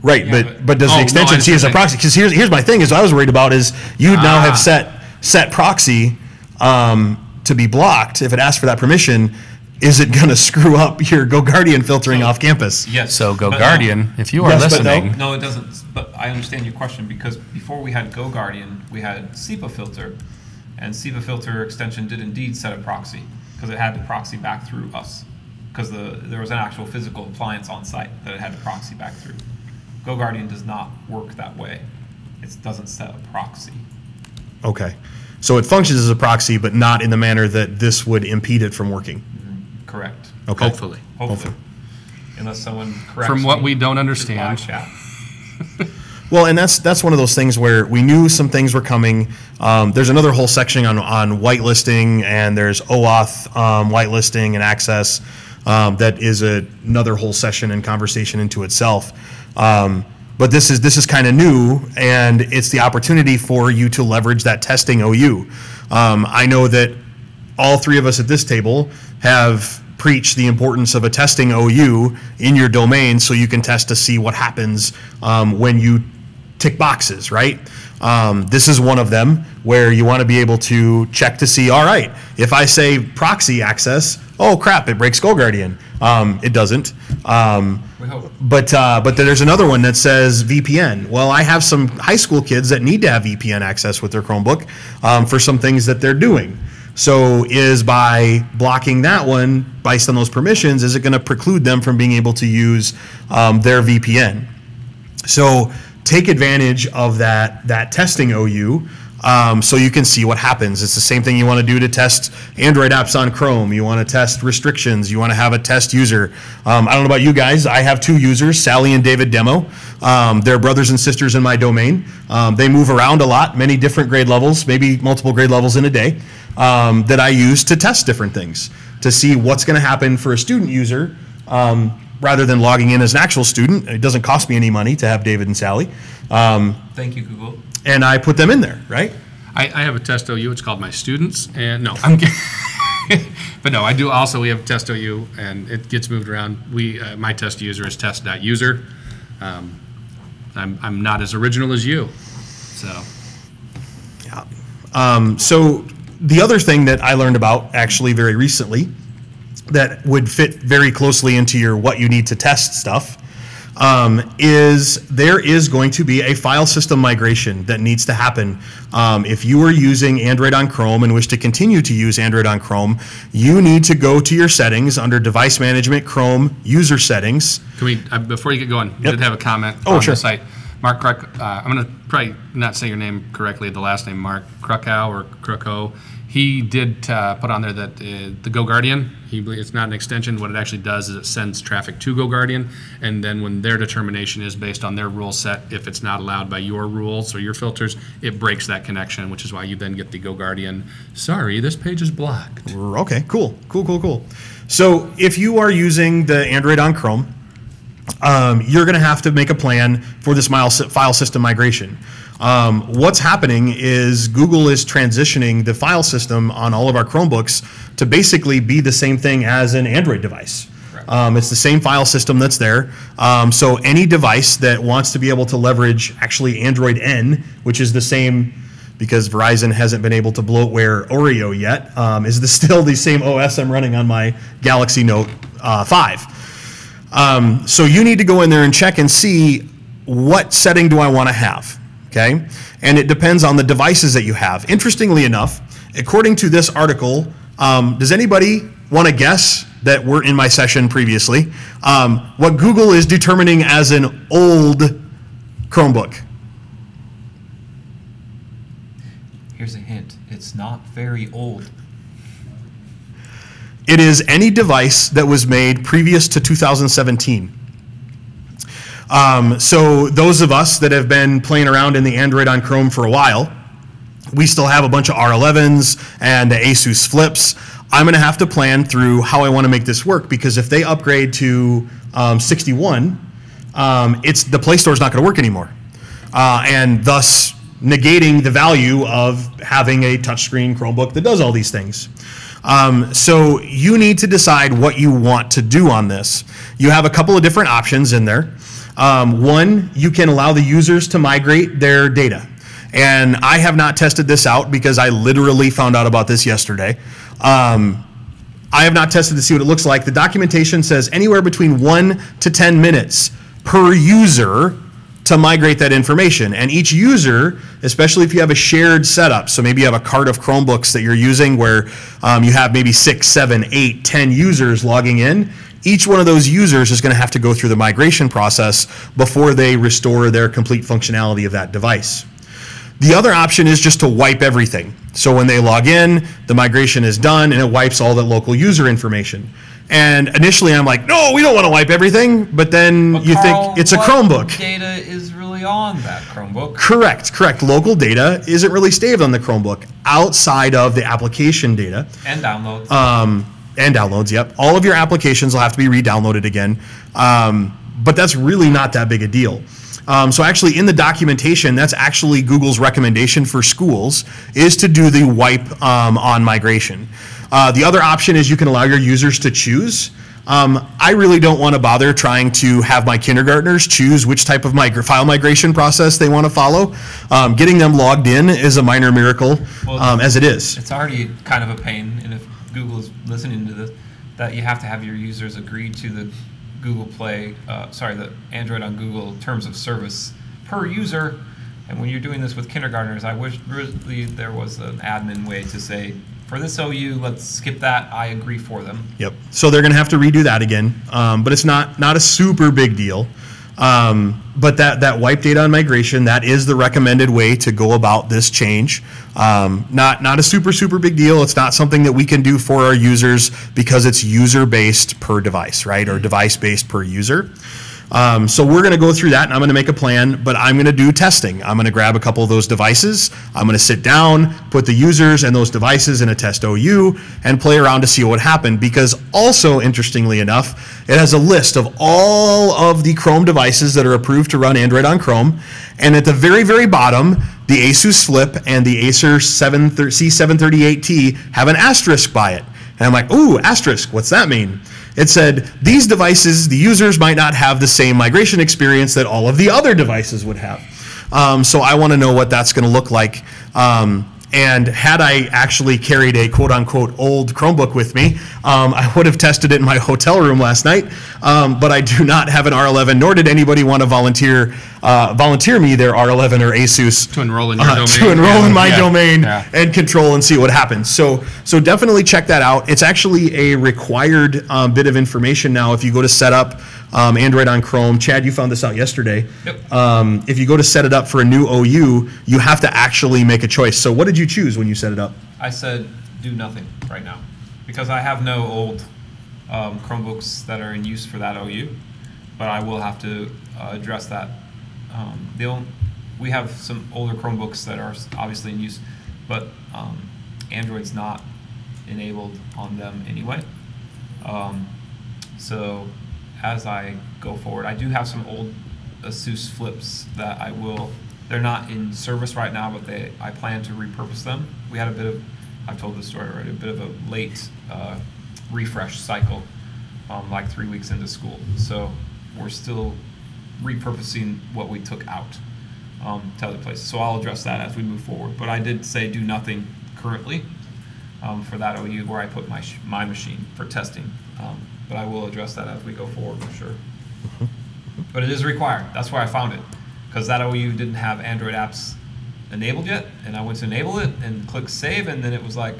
Right, Yeah, but does the extension see as a proxy? Because here's my thing is what I was worried about is you now have set proxy to be blocked. If it asks for that permission, is it going to screw up your GoGuardian filtering off campus? Yes. So but GoGuardian, if you are Yes, but listening. No, it doesn't. But I understand your question because before we had GoGuardian, we had SEPA filter, and SEPA filter extension did indeed set a proxy because it had to proxy back through us because there was an actual physical appliance on site that it had to proxy back through. GoGuardian does not work that way. It doesn't set a proxy. Okay. So it functions as a proxy, but not in the manner that this would impede it from working. Correct. Okay. Hopefully. Hopefully. Unless someone corrects From what me we don't in understand. live chat. Well, and that's one of those things where we knew some things were coming. There's another whole section on whitelisting, and there's OAuth whitelisting and access. that is another whole session and conversation into itself. But this is kind of new, and it's the opportunity for you to leverage that testing OU. I know that all three of us at this table have preached the importance of a testing OU in your domain so you can test to see what happens when you tick boxes, right? This is one of them where you want to be able to check to see, all right, if I say proxy access, oh crap, it breaks GoGuardian. It doesn't. We hope. But there's another one that says VPN. Well, I have some high school kids that need to have VPN access with their Chromebook for some things that they're doing. So is by blocking that one, based on those permissions, is it going to preclude them from being able to use their VPN? So take advantage of that testing OU so you can see what happens. It's the same thing you want to do to test Android apps on Chrome. You want to test restrictions. You want to have a test user. I don't know about you guys. I have two users, Sally and David Demo. They're brothers and sisters in my domain. They move around a lot, many different grade levels, maybe multiple grade levels in a day, that I use to test different things, to see what's going to happen for a student user rather than logging in as an actual student. It doesn't cost me any money to have David and Sally. Thank you, Google. And I put them in there, right? I have a test OU. It's called My Students, and no, I'm kidding. But no, I do also. We have test OU, and it gets moved around. My test user is test.user. I'm not as original as you, so. Yeah. So the other thing that I learned about actually very recently that would fit very closely into your what you need to test stuff is there is going to be a file system migration that needs to happen. If you are using Android on Chrome and wish to continue to use Android on Chrome, you need to go to your settings under Device Management, Chrome, User Settings. Can we, before you get going, we did have a comment on the site. Mark I'm going to probably not say your name correctly, the last name, Mark Krukow or Krukow. He did put on there that the GoGuardian, it's not an extension. What it actually does is it sends traffic to GoGuardian, and then when their determination is based on their rule set, if it's not allowed by your rules or your filters, it breaks that connection, which is why you then get the GoGuardian, sorry, this page is blocked. Okay, cool. So if you are using the Android on Chrome, you're going to have to make a plan for this file system migration. What's happening is Google is transitioning the file system on all of our Chromebooks to basically be the same thing as an Android device. It's the same file system that's there. So any device that wants to be able to leverage actually Android N, which is the same, because Verizon hasn't been able to bloatware Oreo yet, is still the same OS I'm running on my Galaxy Note 5. So you need to go in there and check and see what setting do I want to have. Okay, and it depends on the devices that you have. Interestingly enough, according to this article, does anybody want to guess that we're in my session previously, what Google is determining as an old Chromebook? Here's a hint. It's not very old. It is any device that was made previous to 2017. So those of us that have been playing around in the Android on Chrome for a while, we still have a bunch of R11s and the Asus Flips. I'm going to have to plan through how I want to make this work, because if they upgrade to 61, the Play Store is not going to work anymore, and thus negating the value of having a touchscreen Chromebook that does all these things. So you need to decide what you want to do on this. You have a couple of different options in there. One, you can allow the users to migrate their data. And I have not tested this out because I literally found out about this yesterday. I have not tested to see what it looks like. The documentation says anywhere between 1 to 10 minutes per user to migrate that information. And each user, especially if you have a shared setup, so maybe you have a cart of Chromebooks that you're using where you have maybe 6, 7, 8, 10 users logging in, each one of those users is going to have to go through the migration process before they restore their complete functionality of that device. The other option is just to wipe everything. So when they log in, the migration is done and it wipes all the local user information. And initially I'm like, no, we don't want to wipe everything, but then you think it's a Chromebook. Data is really on that Chromebook. Correct. Local data isn't really saved on the Chromebook outside of the application data. And downloads. And downloads, yep. All of your applications will have to be re-downloaded again. But that's really not that big a deal. So actually in the documentation, that's actually Google's recommendation for schools is to do the wipe on migration. The other option is you can allow your users to choose. I really don't want to bother trying to have my kindergartners choose which type of file migration process they want to follow. Getting them logged in is a minor miracle, as it is. It's already kind of a pain, and if Google is listening to this, that you have to have your users agree to the Google Play, the Android on Google terms of service per user. And when you're doing this with kindergartners, I wish really there was an admin way to say, for this OU, let's skip that. I agree for them. Yep. So they're going to have to redo that again, but it's not a super big deal. But that wipe data on migration, that is the recommended way to go about this change. Not a super big deal. It's not something that we can do for our users because it's user-based per device, right? Or device-based per user. So we're going to go through that, and I'm going to make a plan, but I'm going to do testing. I'm going to grab a couple of those devices. I'm going to sit down, put the users and those devices in a test OU, and play around to see what happened. Because also, interestingly enough, it has a list of all of the Chrome devices that are approved to run Android on Chrome. And at the very bottom, the Asus Flip and the Acer C738T have an asterisk by it. And I'm like, ooh, asterisk, what's that mean? It said, these devices, the users might not have the same migration experience that all of the other devices would have. So I want to know what that's going to look like. And had I actually carried a quote-unquote old Chromebook with me, I would have tested it in my hotel room last night. But I do not have an R11, nor did anybody want to volunteer me their R11 or Asus To enroll in your domain. to enroll in my Yeah. domain Yeah. and control and see what happens. So definitely check that out. It's actually a required bit of information now. If you go to set up Android on Chrome, Chad, you found this out yesterday. Yep. If you go to set it up for a new OU, you have to actually make a choice. So what did you choose when you set it up? I said do nothing right now because I have no old Chromebooks that are in use for that OU, but I will have to address that. We have some older Chromebooks that are obviously in use, but Android's not enabled on them anyway. So as I go forward, I do have some old Asus Flips that they're not in service right now, but I plan to repurpose them. We had I've told this story already, a bit of a late refresh cycle, like 3 weeks into school. So we're still repurposing what we took out to other places. So I'll address that as we move forward. But I did say do nothing currently for that OU where I put my machine for testing. But I will address that as we go forward for sure. But it is required. That's where I found it, because that OU didn't have Android apps enabled yet, and I went to enable it and click save, and then it was like,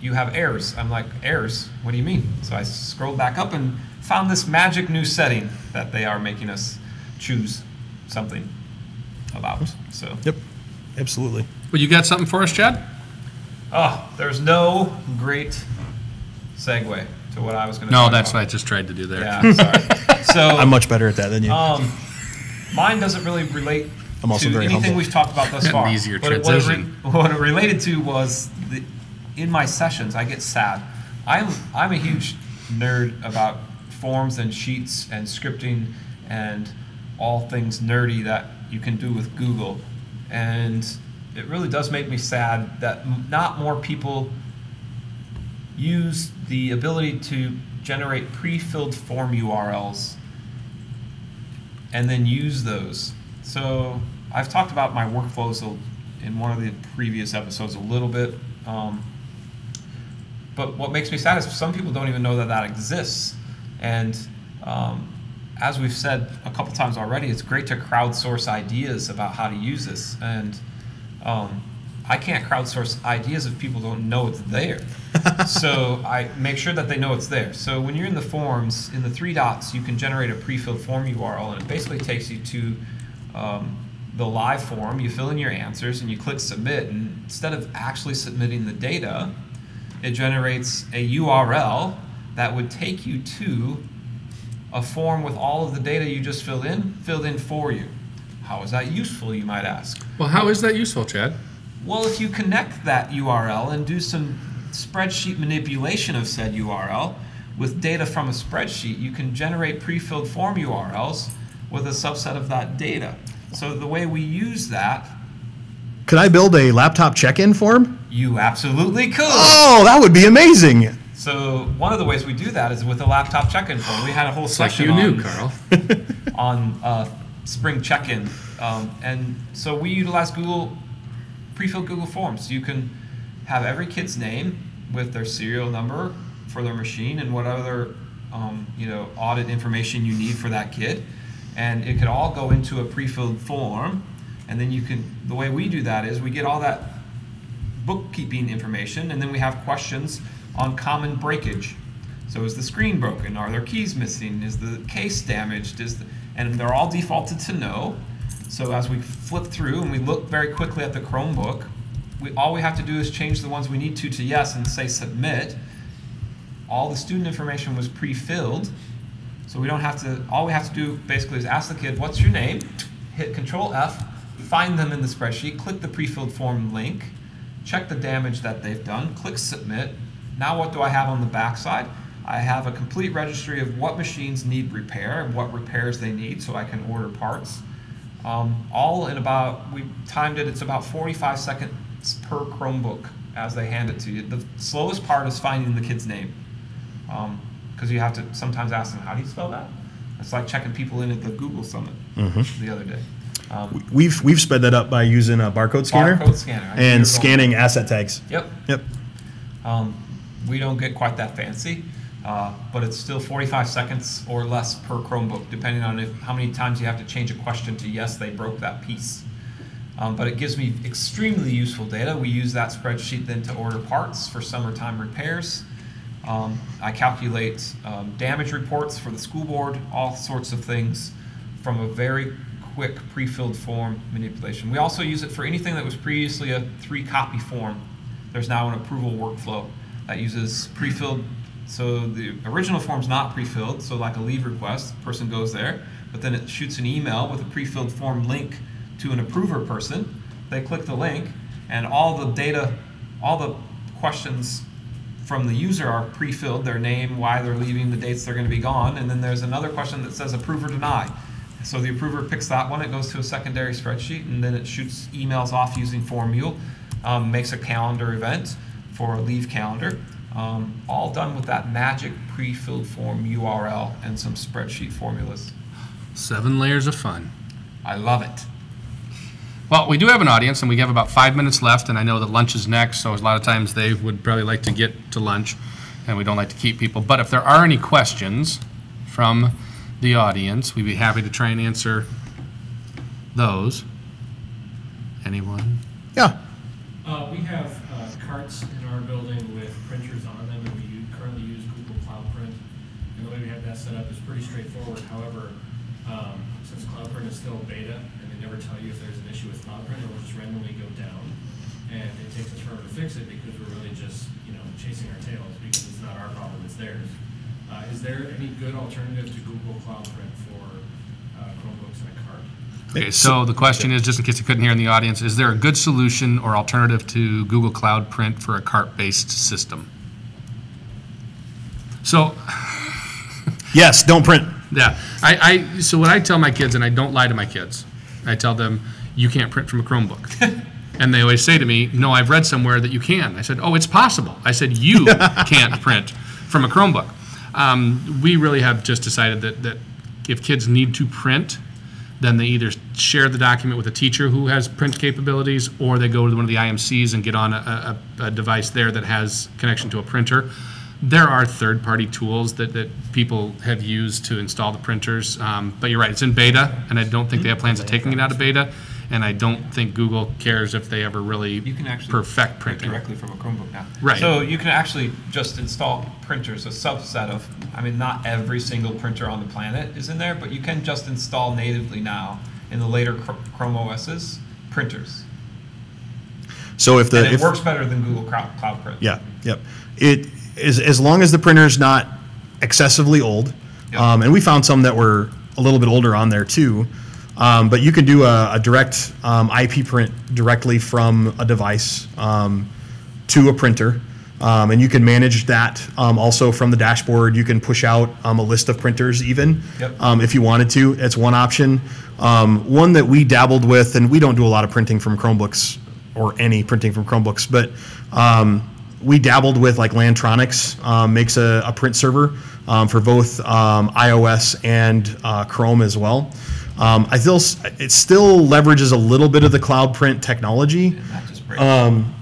you have errors. I'm like, errors? What do you mean? So I scrolled back up and found this magic new setting that they are making us choose something about. So. Yep, absolutely. Well, you got something for us, Chad? Oh, there's no great segue to what I was going to. No, that's what I just tried to do there. Yeah, sorry. So I'm much better at that than you. mine doesn't really relate I'm also to very anything humble. we've talked about thus far. An easier What transition. what it related to was in my sessions, I get sad. I'm a huge nerd about forms and sheets and scripting and all things nerdy that you can do with Google. And it really does make me sad that not more people use the ability to generate pre-filled form URLs and then use those. So I've talked about my workflows in one of the previous episodes a little bit. But what makes me sad is some people don't even know that that exists. And as we've said a couple times already, it's great to crowdsource ideas about how to use this. And I can't crowdsource ideas if people don't know it's there. So I make sure that they know it's there. So when you're in the forms, in the 3 dots, you can generate a pre-filled form URL, and it basically takes you to the live form. You fill in your answers, and you click submit. And instead of actually submitting the data, it generates a URL that would take you to a form with all of the data you just filled in for you. How is that useful, you might ask? Well, how is that useful, Chad? Well, if you connect that URL and do some spreadsheet manipulation of said URL, with data from a spreadsheet, you can generate pre-filled form URLs with a subset of that data. So the way we use that, Could I build a laptop check-in form? you absolutely could. Oh, that would be amazing. So one of the ways we do that is with a laptop check-in form. We had a whole It's like section you on, knew, Carl. on spring check-in. And so we utilize pre-filled Google Forms. You can have every kid's name with their serial number for their machine and what other audit information you need for that kid. And it could all go into a pre-filled form. And then the way we do that is we get all that bookkeeping information, and then we have questions on common breakage. So is the screen broken? Are there keys missing? Is the case damaged? And they're all defaulted to no. So as we flip through and we look very quickly at the Chromebook, all we have to do is change the ones we need to yes and say submit. All the student information was pre-filled, so we don't have to, all we have to do basically is ask the kid, what's your name? Hit Control F, find them in the spreadsheet, click the pre-filled form link, check the damage that they've done, click submit. Now what do I have on the back side? I have a complete registry of what machines need repair and what repairs they need, so I can order parts. All in about, we timed it, it's about 45 seconds per Chromebook as they hand it to you. The slowest part is finding the kid's name, because you have to sometimes ask them, how do you spell that? It's like checking people in at the Google Summit the other day. We've sped that up by using a barcode scanner, Barcode scanner. and scanning asset tags. Yep. Yep. We don't get quite that fancy, but it's still 45 seconds or less per Chromebook, depending on how many times you have to change a question to yes, they broke that piece. But it gives me extremely useful data. We use that spreadsheet then to order parts for summertime repairs. I calculate damage reports for the school board, all sorts of things from a very quick pre-filled form manipulation. We also use it for anything that was previously a 3-copy form. There's now an approval workflow that uses pre-filled. So the original form's not pre-filled, so like a leave request, the person goes there, but then it shoots an email with a pre-filled form link to an approver person. They click the link, and all the data, all the questions from the user are pre-filled, their name, why they're leaving, the dates they're going to be gone, and then there's another question that says approve or deny. So the approver picks that one, it goes to a secondary spreadsheet, and then it shoots emails off using Formule, makes a calendar event for a leave calendar, all done with that magic pre-filled form URL and some spreadsheet formulas. 7 layers of fun. I love it. Well, we do have an audience, and we have about 5 minutes left, and I know that lunch is next, so a lot of times they would probably like to get to lunch, and we don't like to keep people. But if there are any questions from the audience, we'd be happy to try and answer those. Anyone? Yeah. We have carts in our building with printers on them, and we currently use Google Cloud Print. And the way we have that set up is pretty straightforward. However, since Cloud Print is still beta, and they never tell you if there's an issue with Cloud Print, it will just randomly go down. And it takes us forever to fix it because we're really just, chasing our tails because it's not our problem, it's theirs. Is there any good alternative to Google Cloud Print for Chromebooks and a cart? Okay, so the question is, just in case you couldn't hear in the audience, is there a good solution or alternative to Google Cloud Print for a cart-based system? So, Yes, don't print. yeah, so what I tell my kids, and I don't lie to my kids, I tell them, you can't print from a Chromebook. And they always say to me, no, I've read somewhere that you can. I said, oh, it's possible. I said, you can't print from a Chromebook. We really have just decided that if kids need to print, then they either share the document with a teacher who has print capabilities, or they go to one of the IMCs and get on a device there that has connection to a printer. There are third-party tools that people have used to install the printers, but you're right, it's in beta, and I don't think they have plans of taking it out of beta, and I don't think Google cares if they ever really You can actually perfect print printing. directly from a Chromebook now. Right. So you can actually just install printers, a subset of, not every single printer on the planet is in there, but you can just install natively now in the later Chrome OSs, printers. So if And it works better than Google Cloud Print. Yeah, yep. It is, as long as the printer's not excessively old, Yep. And we found some that were a little bit older on there too. But you can do a direct IP print directly from a device to a printer. And you can manage that also from the dashboard. You can push out a list of printers even if you wanted to. It's one option. One that we dabbled with, and we don't do a lot of printing from Chromebooks or any printing from Chromebooks, but we dabbled with like Lantronix makes a print server for both iOS and Chrome as well. I feel it still leverages a little bit of the cloud print technology.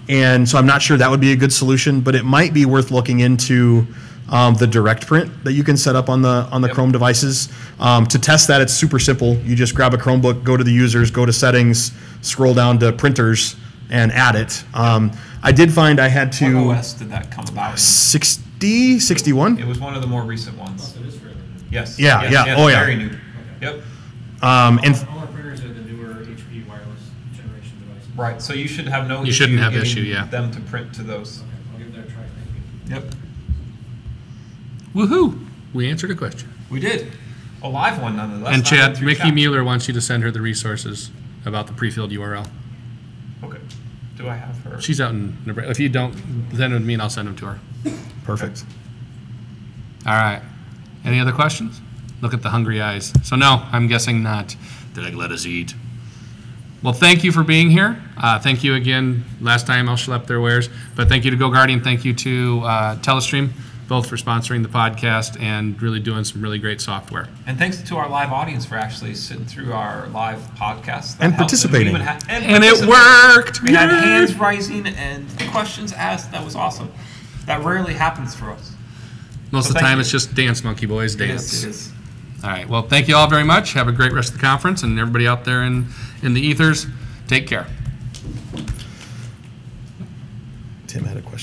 And so I'm not sure that would be a good solution, but it might be worth looking into the direct print that you can set up on the Chrome devices. To test that, it's super simple. You just grab a Chromebook, go to the users, go to settings, scroll down to printers, and add it. I did find I had to... What OS did that come about in? 60, 61? It was one of the more recent ones. Oh, it is fairly new. Yes. Yeah, yes, yeah. Oh, yeah. Very new. Yep. And All our printers are the newer HP wireless generation devices. Right. So you should have no You issue shouldn't have getting issue, yeah. them to print to those. Okay, I'll give that a try. Thank you. Yep. Woohoo! We answered a question. We did. A live one, nonetheless. And not Chad, through Mickey chat. Mueller wants you to send her the resources about the pre-filled URL. Okay. Do I have her? She's out in Nebraska. If you don't send them to me, and I'll send them to her. perfect. All right. Any other questions? Look at the hungry eyes. So no, I'm guessing not. They're like, let us eat. Well, thank you for being here. Thank you again. Last time I'll schlep their wares. But thank you to GoGuardian. Thank you to Telestream, both for sponsoring the podcast and really doing some really great software. And thanks to our live audience for actually sitting through our live podcast. And participating. And it worked! We had Yay! hands rising and questions asked. That was awesome. That rarely happens for us. Most So of the thank time you. it's just dance, monkey boys, dance. It is. All right. Well, thank you all very much. Have a great rest of the conference, and everybody out there in the ethers, take care. Tim had a question.